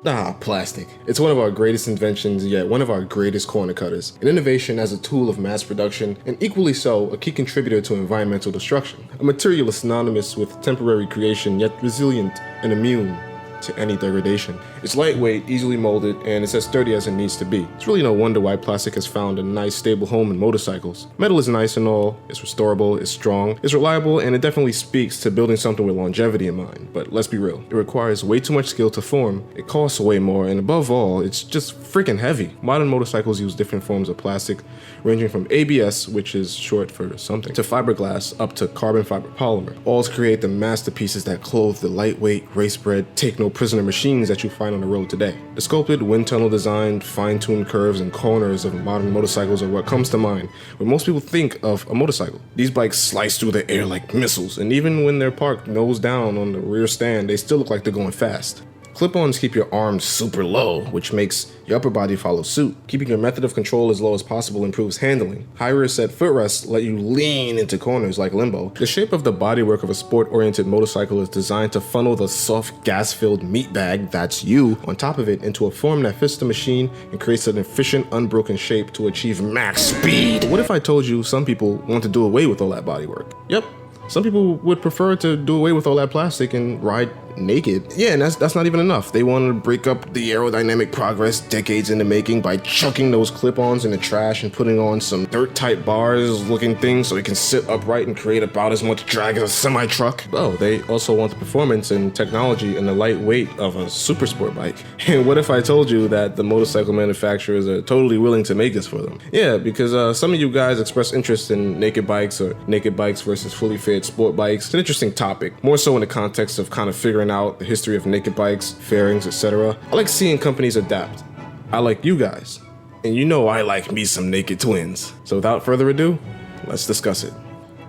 Plastic. It's one of our greatest inventions, yet one of our greatest corner cutters. An innovation as a tool of mass production, and equally so, a key contributor to environmental destruction. A material synonymous with temporary creation, yet resilient and immune to any degradation. It's lightweight, easily molded, and it's as sturdy as it needs to be. It's really no wonder why plastic has found a nice stable home in motorcycles. Metal is nice and all, it's restorable, it's strong, it's reliable, and it definitely speaks to building something with longevity in mind. But let's be real, it requires way too much skill to form, it costs way more, and above all, it's just freaking heavy. Modern motorcycles use different forms of plastic, ranging from ABS, which is short for something, to fiberglass, up to carbon fiber polymer, all to create the masterpieces that clothe the lightweight, race-bred, take no prisoner machines that you find on the road today. The sculpted, wind tunnel designed, fine-tuned curves and corners of modern motorcycles are what comes to mind when most people think of a motorcycle. These bikes slice through the air like missiles, and even when they're parked nose down on the rear stand, they still look like they're going fast. Clip-ons keep your arms super low, which makes your upper body follow suit. Keeping your method of control as low as possible improves handling. High rear set footrests let you lean into corners like limbo. The shape of the bodywork of a sport-oriented motorcycle is designed to funnel the soft, gas-filled meat bag, that's you, on top of it into a form that fits the machine and creates an efficient, unbroken shape to achieve max speed. But what if I told you some people want to do away with all that bodywork? Yep. Some people would prefer to do away with all that plastic and ride naked. Yeah, and that's not even enough. They want to break up the aerodynamic progress decades in the making by chucking those clip-ons in the trash and putting on some dirt-type bars looking things so it can sit upright and create about as much drag as a semi-truck. Oh, they also want the performance and technology and the lightweight of a Supersport bike. And what if I told you that the motorcycle manufacturers are totally willing to make this for them? Yeah, because some of you guys express interest in naked bikes or naked bikes versus fully fed sport bikes. It's an interesting topic, more so in the context of kind of figuring out the history of naked bikes, fairings, etc. I like seeing companies adapt. I like you guys. And you know I like me some naked twins. So without further ado, let's discuss it.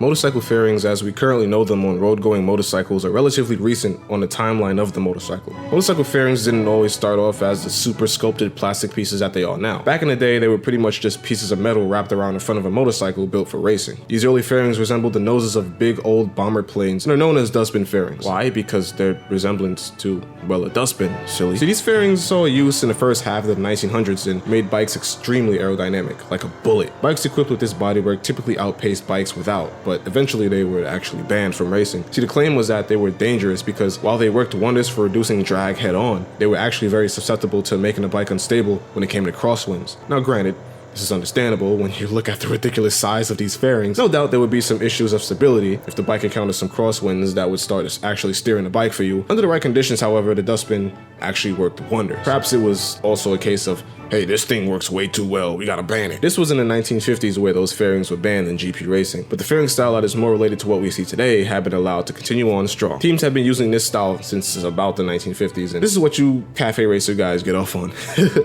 Motorcycle fairings as we currently know them on road-going motorcycles are relatively recent on the timeline of the motorcycle. Motorcycle fairings didn't always start off as the super sculpted plastic pieces that they are now. Back in the day, they were pretty much just pieces of metal wrapped around the front of a motorcycle built for racing. These early fairings resembled the noses of big old bomber planes and are known as dustbin fairings. Why? Because their resemblance to, well, a dustbin, silly. See, these fairings saw use in the first half of the 1900s and made bikes extremely aerodynamic, like a bullet. Bikes equipped with this bodywork typically outpaced bikes without, but eventually they were actually banned from racing. See, the claim was that they were dangerous because while they worked wonders for reducing drag head on, they were actually very susceptible to making a bike unstable when it came to crosswinds. Now granted, this is understandable when you look at the ridiculous size of these fairings. No doubt there would be some issues of stability if the bike encountered some crosswinds that would start actually steering the bike for you. Under the right conditions, however, the dustbin actually worked wonders. Perhaps it was also a case of, hey, this thing works way too well, we gotta ban it. This was in the 1950s where those fairings were banned in GP racing, but the fairing style that is more related to what we see today had been allowed to continue on strong. Teams have been using this style since about the 1950s, and this is what you cafe racer guys get off on.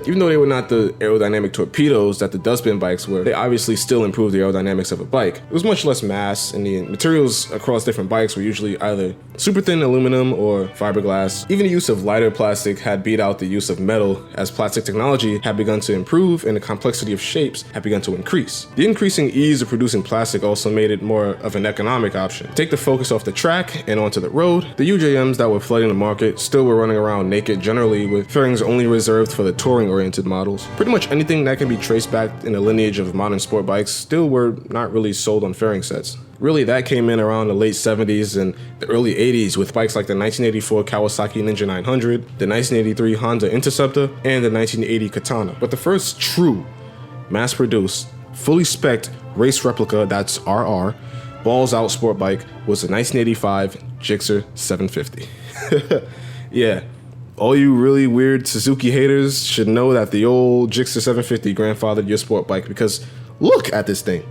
Even though they were not the aerodynamic torpedoes that the dustbin bikes were, they obviously still improved the aerodynamics of a bike. It was much less mass, and the materials across different bikes were usually either super thin aluminum or fiberglass. Even the use of lighter plastic had beat out the use of metal, as plastic technology had begun to improve and the complexity of shapes had begun to increase. The increasing ease of producing plastic also made it more of an economic option. Take the focus off the track and onto the road. The UJMs that were flooding the market still were running around naked, generally with fairings only reserved for the touring-oriented models. Pretty much anything that can be traced back in the lineage of modern sport bikes still were not really sold on fairing sets. Really, that came in around the late 70s and the early 80s with bikes like the 1984 Kawasaki Ninja 900, the 1983 Honda Interceptor, and the 1980 Katana. But the first true, mass-produced, fully spec'd race replica, that's RR, balls-out sport bike was the 1985 Gixxer 750. Yeah, all you really weird Suzuki haters should know that the old Gixxer 750 grandfathered your sport bike because look at this thing.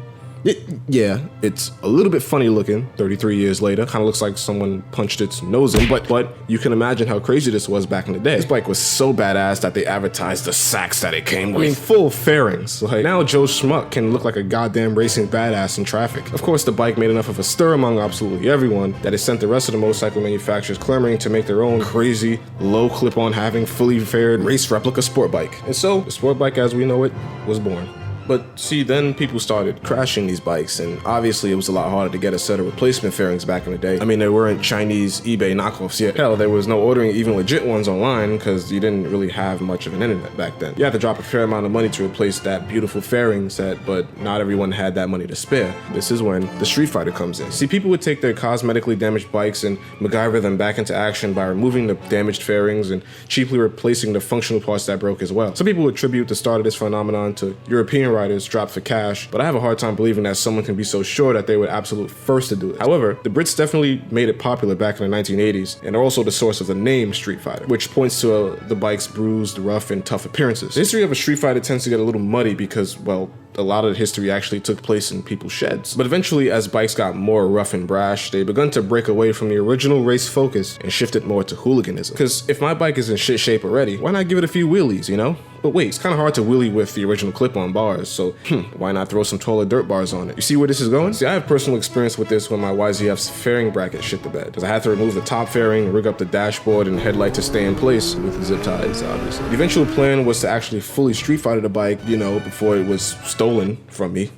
Yeah, it's a little bit funny looking 33 years later. Kind of looks like someone punched its nose in, but you can imagine how crazy this was back in the day. This bike was so badass that they advertised the sacks that it came with. I mean, full fairings. Like, now Joe Schmuck can look like a goddamn racing badass in traffic. Of course, the bike made enough of a stir among absolutely everyone that it sent the rest of the motorcycle manufacturers clamoring to make their own crazy, low clip-on having, fully faired race replica sport bike. And so, the sport bike as we know it was born. But see, then people started crashing these bikes, and obviously it was a lot harder to get a set of replacement fairings back in the day. I mean, there weren't Chinese eBay knockoffs yet. Hell, there was no ordering even legit ones online because you didn't really have much of an internet back then. You had to drop a fair amount of money to replace that beautiful fairing set, but not everyone had that money to spare. This is when the Street Fighter comes in. See, people would take their cosmetically damaged bikes and MacGyver them back into action by removing the damaged fairings and cheaply replacing the functional parts that broke as well. Some people attribute the start of this phenomenon to European riders dropped for cash, but I have a hard time believing that someone can be so sure that they were absolute first to do it. However, the Brits definitely made it popular back in the 1980s, and are also the source of the name Street Fighter, which points to the bike's bruised, rough, and tough appearances. The history of a Street Fighter tends to get a little muddy because, well, a lot of the history actually took place in people's sheds. But eventually, as bikes got more rough and brash, they begun to break away from the original race focus and shifted more to hooliganism. Because if my bike is in shit shape already, why not give it a few wheelies, you know? But wait, it's kind of hard to wheelie with the original clip-on bars, so why not throw some taller dirt bars on it? You see where this is going? See, I have personal experience with this when my YZF's fairing bracket shit the bed, because I had to remove the top fairing, rig up the dashboard and headlight to stay in place with zip ties, obviously. The eventual plan was to actually fully Street Fighter the bike, you know, before it was stolen from me.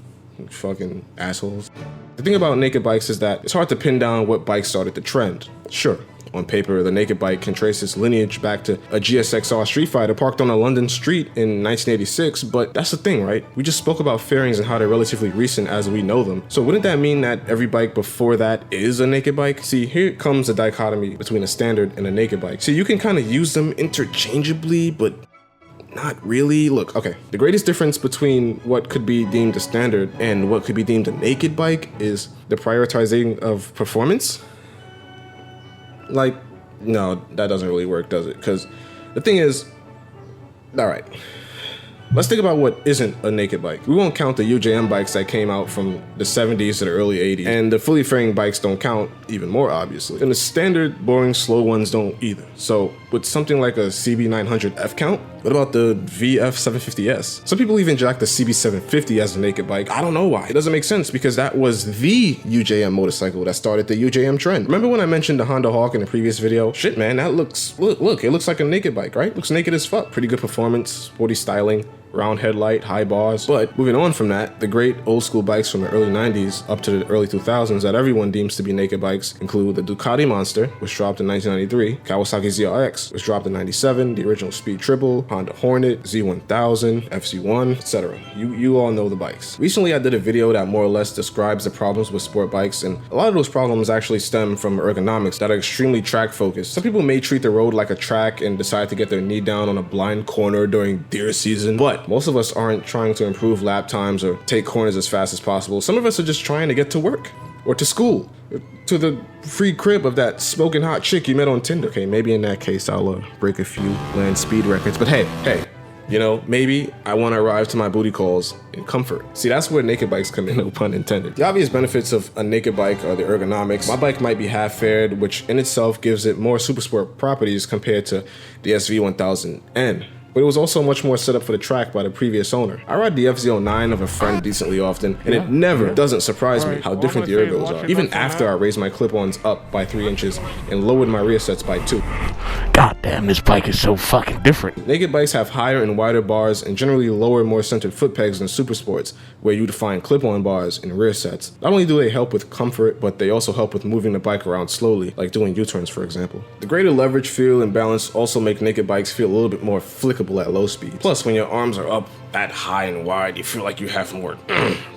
Fucking assholes. The thing about naked bikes is that it's hard to pin down what bike started the trend. Sure, on paper, the naked bike can trace its lineage back to a GSXR Street Fighter parked on a London street in 1986, but that's the thing, right? We just spoke about fairings and how they're relatively recent as we know them. So wouldn't that mean that every bike before that is a naked bike? See, here comes the dichotomy between a standard and a naked bike. See, you can kind of use them interchangeably, but not really. Look, okay, the greatest difference between what could be deemed a standard and what could be deemed a naked bike is the prioritizing of performance. Like, no, that doesn't really work, does it? Because the thing is, all right, let's think about what isn't a naked bike. We won't count the UJM bikes that came out from the 70s to the early 80s, and the fully fairing bikes don't count even more, obviously. And the standard, boring, slow ones don't either. So with something like a CB900F count, what about the VF750S? Some people even jack the CB750 as a naked bike. I don't know why. It doesn't make sense because that was the UJM motorcycle that started the UJM trend. Remember when I mentioned the Honda Hawk in the previous video? Shit, man, that looks, look, it looks like a naked bike, right? Looks naked as fuck. Pretty good performance, sporty styling, round headlight, high bars. But moving on from that, the great old school bikes from the early 90s up to the early 2000s that everyone deems to be naked bikes include the Ducati Monster, which dropped in 1993, Kawasaki ZRX, which dropped in 97, the original Speed Triple, Honda Hornet, Z1000, FC1, etc. You all know the bikes. Recently, I did a video that more or less describes the problems with sport bikes, and a lot of those problems actually stem from ergonomics that are extremely track focused. Some people may treat the road like a track and decide to get their knee down on a blind corner during deer season, but most of us aren't trying to improve lap times or take corners as fast as possible. Some of us are just trying to get to work or to school, or to the free crib of that smoking hot chick you met on Tinder. Okay, maybe in that case I'll break a few land speed records, but hey, you know, maybe I want to arrive to my booty calls in comfort. See, that's where naked bikes come in, no pun intended. The obvious benefits of a naked bike are the ergonomics. My bike might be half faired, which in itself gives it more Supersport properties compared to the SV1000N. But it was also much more set up for the track by the previous owner. I ride the FZ09 of a friend decently often, and it never doesn't surprise me how different the ergos are, even after I raised my clip-ons up by 3 inches and lowered my rear sets by 2. God damn, this bike is so fucking different. Naked bikes have higher and wider bars and generally lower, more centered foot pegs than Supersports, where you'd find clip-on bars in rear sets. Not only do they help with comfort, but they also help with moving the bike around slowly, like doing U-turns, for example. The greater leverage, feel, and balance also make naked bikes feel a little bit more flickable at low speeds. Plus, when your arms are up that high and wide, you feel like you have more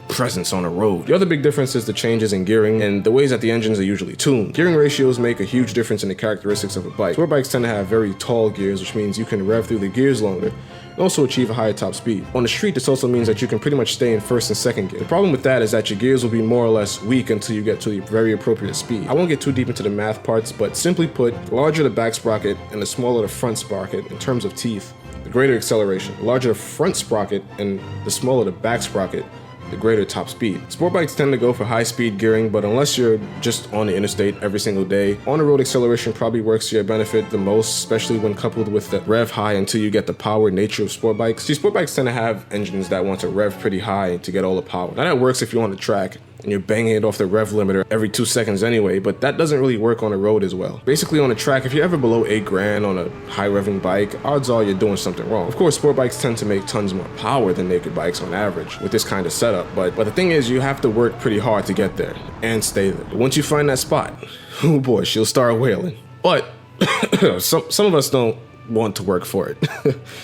presence on the road. The other big difference is the changes in gearing and the ways that the engines are usually tuned. Gearing ratios make a huge difference in the characteristics of a bike. Sport bikes tend to have very tall gears, which means you can rev through the gears longer and also achieve a higher top speed. On the street, this also means that you can pretty much stay in first and second gear. The problem with that is that your gears will be more or less weak until you get to the very appropriate speed. I won't get too deep into the math parts, but simply put, the larger the back sprocket and the smaller the front sprocket in terms of teeth, the greater acceleration. The larger the front sprocket and the smaller the back sprocket, the greater top speed. Sport bikes tend to go for high speed gearing, but unless you're just on the interstate every single day, on the road acceleration probably works to your benefit the most, especially when coupled with the rev high until you get the power nature of sport bikes. See, sport bikes tend to have engines that want to rev pretty high to get all the power. Now that works if you're on the track, and you're banging it off the rev limiter every 2 seconds anyway, but that doesn't really work on the road as well. Basically on a track, if you're ever below 8 grand on a high revving bike, odds are you're doing something wrong. Of course, sport bikes tend to make tons more power than naked bikes on average with this kind of setup, but the thing is, you have to work pretty hard to get there and stay there. But once you find that spot, oh boy, she'll start wailing. But some of us don't want to work for it.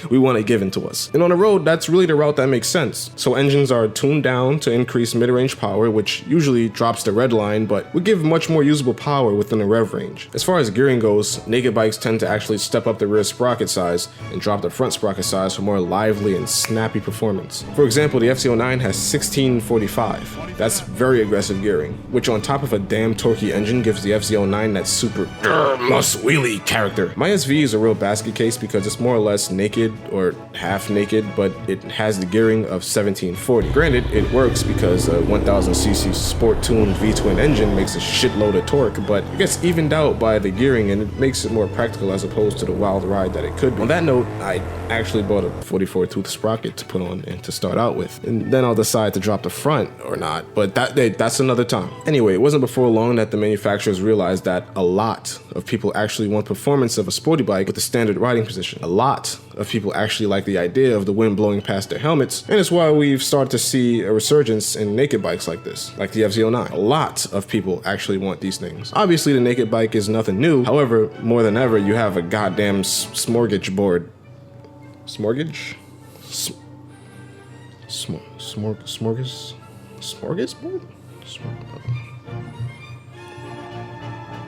We want it given to us. And on the road, that's really the route that makes sense. So engines are tuned down to increase mid-range power, which usually drops the red line, but would give much more usable power within the rev range. As far as gearing goes, naked bikes tend to actually step up the rear sprocket size and drop the front sprocket size for more lively and snappy performance. For example, the FZ09 has 1645. That's very aggressive gearing, which on top of a damn torquey engine gives the FZ09 that super must wheelie character. My SV is a real basket case because it's more or less naked or half naked, but it has the gearing of 1740. Granted, it works because a 1000cc sport-tuned V-twin engine makes a shitload of torque, but it gets evened out by the gearing and it makes it more practical as opposed to the wild ride that it could be. On that note, I actually bought a 44 tooth sprocket to put on and to start out with, and then I'll decide to drop the front or not, but that's another time. Anyway, it wasn't before long that the manufacturers realized that a lot of people actually want performance of a sporty bike with the standard riding position. A lot of people actually like the idea of the wind blowing past their helmets, and it's why we've started to see a resurgence in naked bikes like this, like the FZ09. A lot of people actually want these things. Obviously, the naked bike is nothing new. However, more than ever, you have a goddamn smorgasbord. Smorgage? Smorgasbord?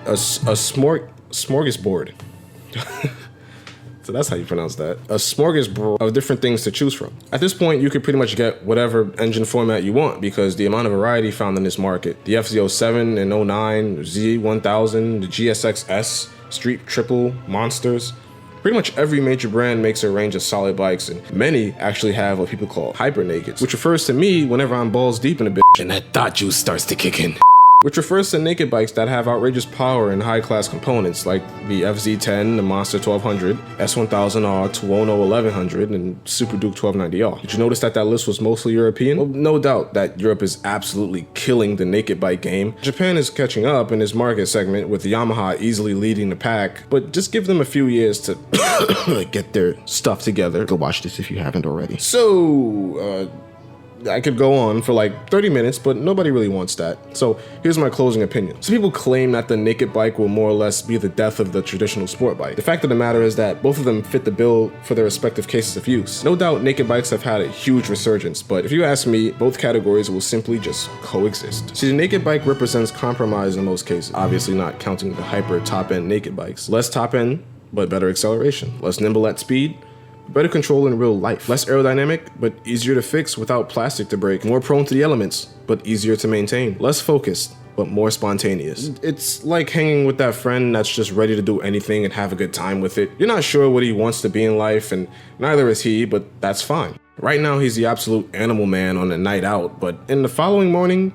A smorgasbord. So that's how you pronounce that. A smorgasbord of different things to choose from. At this point, you could pretty much get whatever engine format you want because the amount of variety found in this market. The FZ07 and 09, Z1000, the GSX-S, Street Triple, Monsters. Pretty much every major brand makes a range of solid bikes, and many actually have what people call hyper nakeds, which refers to me whenever I'm balls deep in a bitch and that thought juice starts to kick in. Which refers to naked bikes that have outrageous power and high-class components like the FZ10, the Monster 1200, S1000R, Tuono 1100, and Super Duke 1290R. Did you notice that list was mostly European? Well, no doubt that Europe is absolutely killing the naked bike game. Japan is catching up in this market segment with Yamaha easily leading the pack, but just give them a few years to get their stuff together. Go watch this if you haven't already. So, I could go on for like 30 minutes, but nobody really wants that. So here's my closing opinion. Some people claim that the naked bike will more or less be the death of the traditional sport bike. The fact of the matter is that both of them fit the bill for their respective cases of use. No doubt naked bikes have had a huge resurgence, but if you ask me, both categories will simply just coexist. See, the naked bike represents compromise in most cases, obviously not counting the hyper top-end naked bikes. Less top-end, but better acceleration. Less nimble at speed, better control in real life. Less aerodynamic, but easier to fix without plastic to break. More prone to the elements, but easier to maintain. Less focused, but more spontaneous. It's like hanging with that friend that's just ready to do anything and have a good time with it. You're not sure what he wants to be in life, and neither is he, but that's fine. Right now, he's the absolute animal man on a night out, but in the following morning,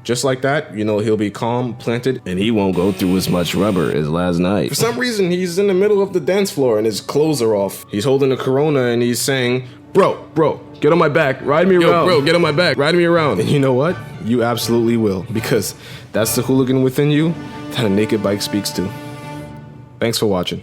just like that, you know, he'll be calm, planted, and he won't go through as much rubber as last night. For some reason, he's in the middle of the dance floor and his clothes are off. He's holding a Corona and he's saying, bro, get on my back, ride me around. Yo, bro, get on my back, ride me around. And you know what? You absolutely will, because that's the hooligan within you that a naked bike speaks to. Thanks for watching.